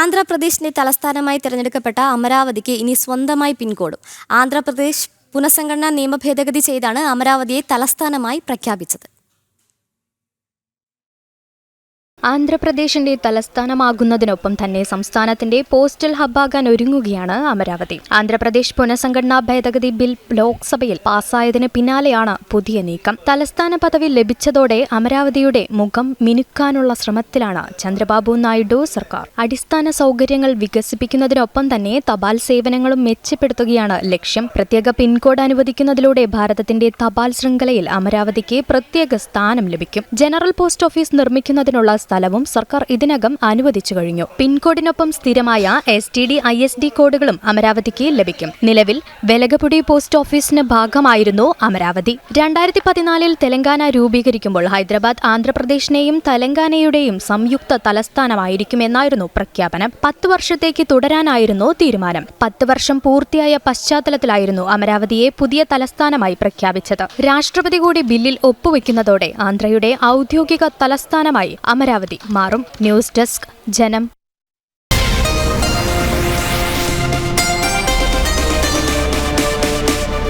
ആന്ധ്രാപ്രദേശിന്റെ തലസ്ഥാനമായി തിരഞ്ഞെടുക്കപ്പെട്ട അമരാവതിക്ക് ഇനി സ്വന്തമായി പിൻകോഡും. ആന്ധ്രാപ്രദേശ് പുനഃസംഘടനാ നിയമ ഭേദഗതി ചെയ്താണ് അമരാവതിയെ തലസ്ഥാനമായി പ്രഖ്യാപിച്ചത്. ആന്ധ്രാപ്രദേശിന്റെ തലസ്ഥാനമാകുന്നതിനൊപ്പം തന്നെ സംസ്ഥാനത്തിന്റെ പോസ്റ്റൽ ഹബ്ബാകാൻ ഒരുങ്ങുകയാണ് അമരാവതി. ആന്ധ്രാപ്രദേശ് പുനഃസംഘടനാ ഭേദഗതി ബിൽ ലോക്സഭയിൽ പാസ്സായതിന് പിന്നാലെയാണ് പുതിയ നീക്കം. തലസ്ഥാന പദവി ലഭിച്ചതോടെ അമരാവതിയുടെ മുഖം മിനുക്കാനുള്ള ശ്രമത്തിലാണ് ചന്ദ്രബാബു നായിഡു സർക്കാർ. അടിസ്ഥാന സൗകര്യങ്ങൾ വികസിപ്പിക്കുന്നതിനൊപ്പം തന്നെ തപാൽ സേവനങ്ങളും മെച്ചപ്പെടുത്തുകയാണ് ലക്ഷ്യം. പ്രത്യേക പിൻകോഡ് അനുവദിക്കുന്നതിലൂടെ ഭാരതത്തിന്റെ തപാൽ ശൃംഖലയിൽ അമരാവതിക്ക് പ്രത്യേക സ്ഥാനം ലഭിക്കും. ജനറൽ പോസ്റ്റ് ഓഫീസ് നിർമ്മിക്കുന്നതിനുള്ള സ്ഥലവും സർക്കാർ ഇതിനകം അനുവദിച്ചു കഴിഞ്ഞു. പിൻകോഡിനൊപ്പം സ്ഥിരമായ STD ISD കോഡുകളും അമരാവതിക്ക് ലഭിക്കും. നിലവിൽ വെലഗപുടി പോസ്റ്റ് ഓഫീസിന് ഭാഗമായിരുന്നു അമരാവതി. 2014 തെലങ്കാന രൂപീകരിക്കുമ്പോൾ ഹൈദരാബാദ് ആന്ധ്രാപ്രദേശിനെയും തെലങ്കാനയുടെയും സംയുക്ത തലസ്ഥാനമായിരിക്കുമെന്നായിരുന്നു പ്രഖ്യാപനം. 10 വർഷത്തേക്ക് തുടരാനായിരുന്നു തീരുമാനം. 10 വർഷം പൂർത്തിയായ പശ്ചാത്തലത്തിലായിരുന്നു അമരാവതിയെ പുതിയ തലസ്ഥാനമായി പ്രഖ്യാപിച്ചത്. രാഷ്ട്രപതി കൂടി ബില്ലിൽ ഒപ്പുവെക്കുന്നതോടെ ആന്ധ്രയുടെ ഔദ്യോഗിക തലസ്ഥാനമായി അമരാവതി മാറും. ന്യൂസ് ഡെസ്ക് ജനം.